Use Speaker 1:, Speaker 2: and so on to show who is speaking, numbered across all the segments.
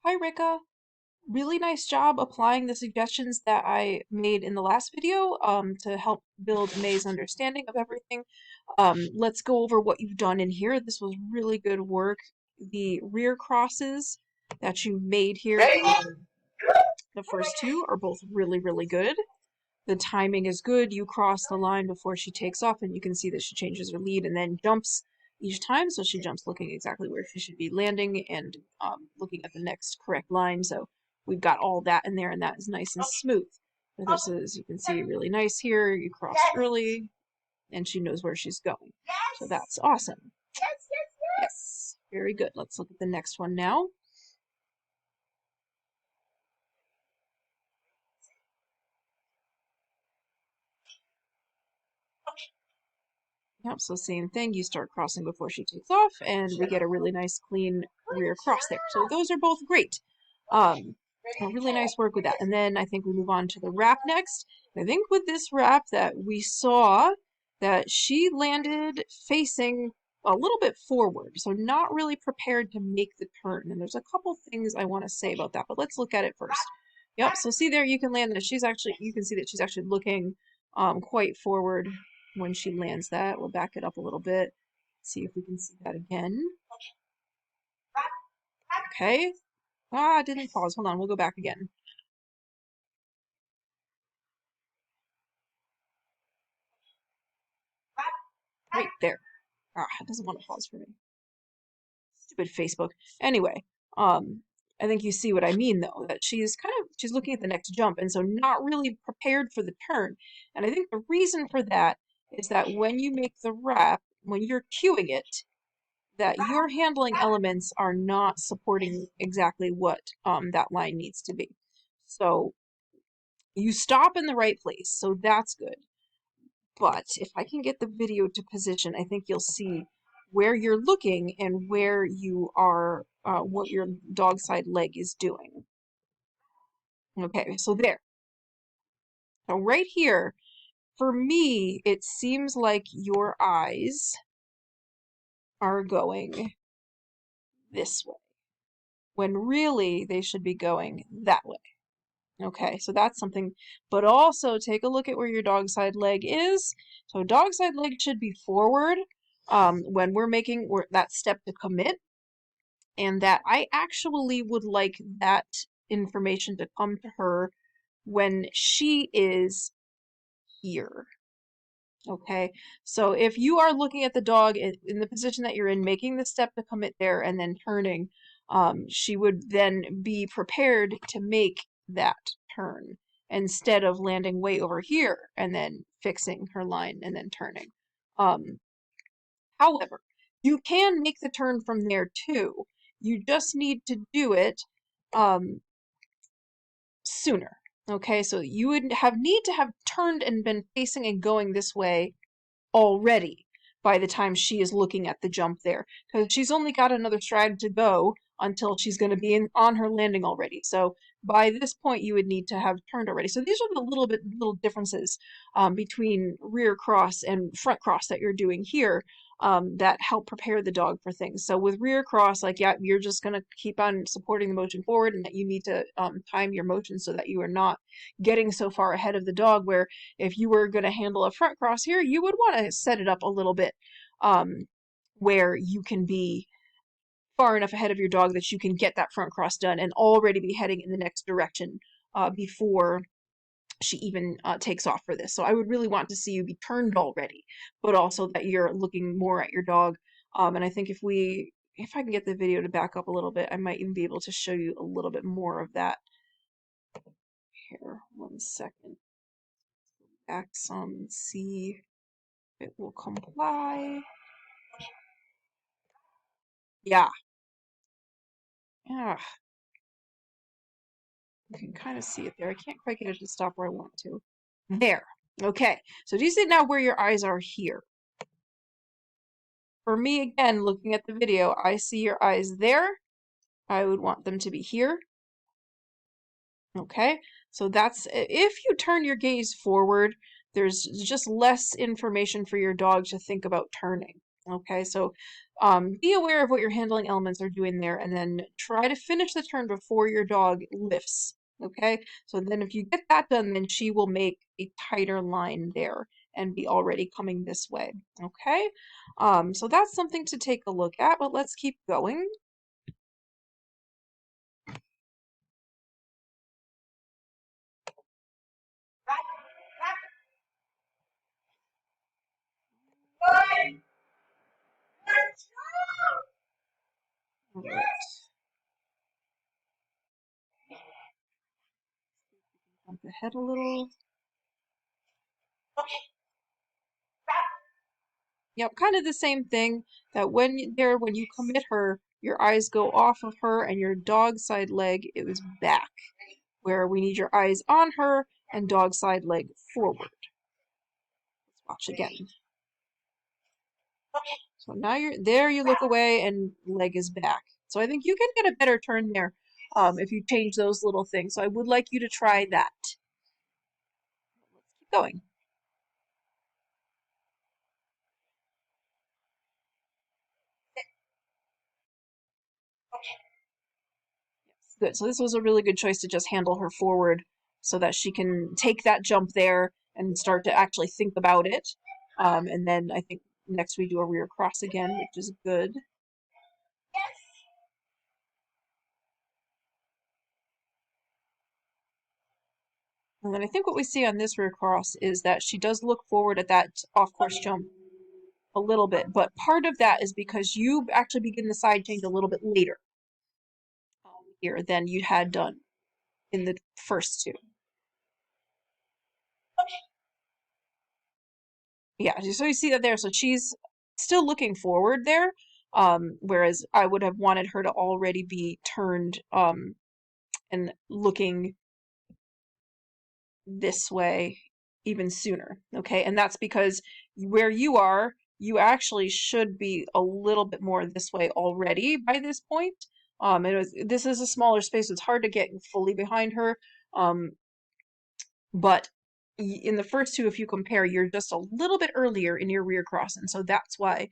Speaker 1: Hi Rika, really nice job applying the suggestions that I made in the last video to help build May's understanding of everything. Let's go over what you've done in here. This was really good work. The rear crosses that you made here, the first two are both really, really good. The timing is good. You cross the line before she takes off, and you can see that she changes her lead and then jumps each time. So she jumps looking exactly where she should be landing and looking at the next correct line. So we've got all that in there, and that is nice and smooth. And this is, you can see, really nice here. You cross early, and she knows where she's going. So that's awesome. Yes, very good. Let's look at the next one now. Yep, so same thing. You start crossing before she takes off, and we get a really nice clean rear cross there. So those are both great. Really nice work with that. And then I think we move on to the wrap next. I think with this wrap that we saw that she landed facing a little bit forward, so not really prepared to make the turn. And there's a couple things I want to say about that, but let's look at it first. Yep, so see there, you can land that you can see that she's actually looking quite forward when she lands that. We'll back it up a little bit, see if we can see that again. Okay. Ah, it didn't pause. Hold on, we'll go back again. Right there. Ah, it doesn't want to pause for me. Stupid Facebook. Anyway, I think you see what I mean though, that she's looking at the next jump and so not really prepared for the turn. And I think the reason for that is that when you make the wrap, when you're cueing it, that your handling elements are not supporting exactly what that line needs to be. So you stop in the right place, so that's good. But if I can get the video to position, I think you'll see where you're looking and where you are, what your dog side leg is doing. Okay, so there. So right here, for me, it seems like your eyes are going this way, when really they should be going that way. Okay, so that's something, but also take a look at where your dog side leg is. So dog side leg should be forward when we're making that step to commit, and that I actually would like that information to come to her when she is here. Okay, so if you are looking at the dog in the position that you're in, making the step to commit there and then turning, she would then be prepared to make that turn instead of landing way over here and then fixing her line and then turning. Um, However, you can make the turn from there too. You just need to do it um, sooner. Okay, so you would need to have turned and been facing and going this way already by the time she is looking at the jump there, because she's only got another stride to go until she's going to be on her landing already. So by this point you would need to have turned already. So these are the little differences between rear cross and front cross that you're doing here, that help prepare the dog for things. So with rear cross, like, yeah, you're just going to keep on supporting the motion forward, and that you need to time your motion so that you are not getting so far ahead of the dog, where if you were going to handle a front cross here, you would want to set it up a little bit where you can be far enough ahead of your dog that you can get that front cross done and already be heading in the next direction before she even takes off for this. So I would really want to see you be turned already, but also that you're looking more at your dog. And I think if I can get the video to back up a little bit, I might even be able to show you a little bit more of that. Here, 1 second. Back some, see if it will comply. Yeah. Yeah. You can kind of see it there. I can't quite get it to stop where I want to. There. Okay. So do you see now where your eyes are here? For me, again, looking at the video, I see your eyes there. I would want them to be here. Okay. So that's, if you turn your gaze forward, there's just less information for your dog to think about turning. Okay, so be aware of what your handling elements are doing there, and then try to finish the turn before your dog lifts. Okay, so then if you get that done, then she will make a tighter line there and be already coming this way. Okay, so that's something to take a look at, but let's keep going. All right. Jump ahead a little. Yep, kind of the same thing that when you commit her, your eyes go off of her and your dog side leg is back, where we need your eyes on her and dog side leg forward. Let's watch again. So now you're there, you look away and leg is back. So I think you can get a better turn there if you change those little things. So I would like you to try that. Let's keep going. Yes, good. So this was a really good choice to just handle her forward so that she can take that jump there and start to actually think about it. And then I think next we do a rear cross again, which is good. And then I think what we see on this rear cross is that she does look forward at that off-course jump a little bit, but part of that is because you actually begin the side change a little bit later here than you had done in the first two. Yeah, so you see that there. So she's still looking forward there, whereas I would have wanted her to already be turned and looking this way even sooner. Okay, and that's because where you are, you actually should be a little bit more this way already by this point. This is a smaller space, so it's hard to get fully behind her. But in the first two, if you compare, you're just a little bit earlier in your rear cross, and so that's why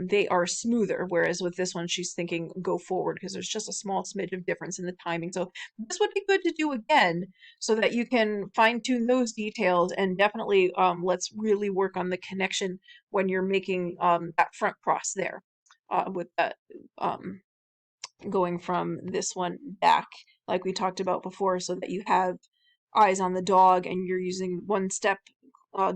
Speaker 1: they are smoother. Whereas with this one, she's thinking go forward because there's just a small smidge of difference in the timing. So this would be good to do again so that you can fine tune those details, and definitely let's really work on the connection when you're making that front cross there with that going from this one back, like we talked about before, so that you have eyes on the dog and you're using one step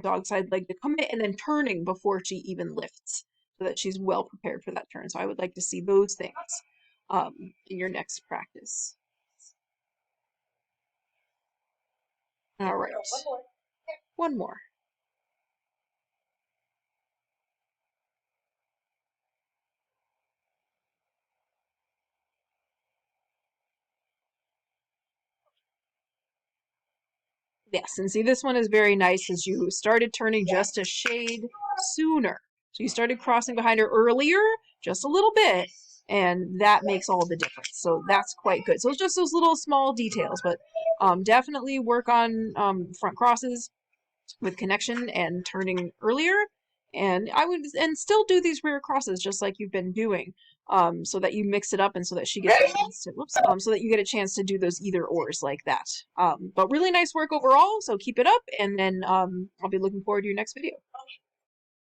Speaker 1: dog side leg to come in and then turning before she even lifts so that she's well prepared for that turn. So I would like to see those things in your next practice. All right. One more. Yes, and see, this one is very nice as you started turning just a shade sooner. So you started crossing behind her earlier, just a little bit, and that makes all the difference. So that's quite good. So it's just those little small details, but definitely work on front crosses with connection and turning earlier. And I would and still do these rear crosses just like you've been doing, so that you mix it up and so that she gets a chance to so that you get a chance to do those either ors like that. But really nice work overall. So keep it up, and then I'll be looking forward to your next video.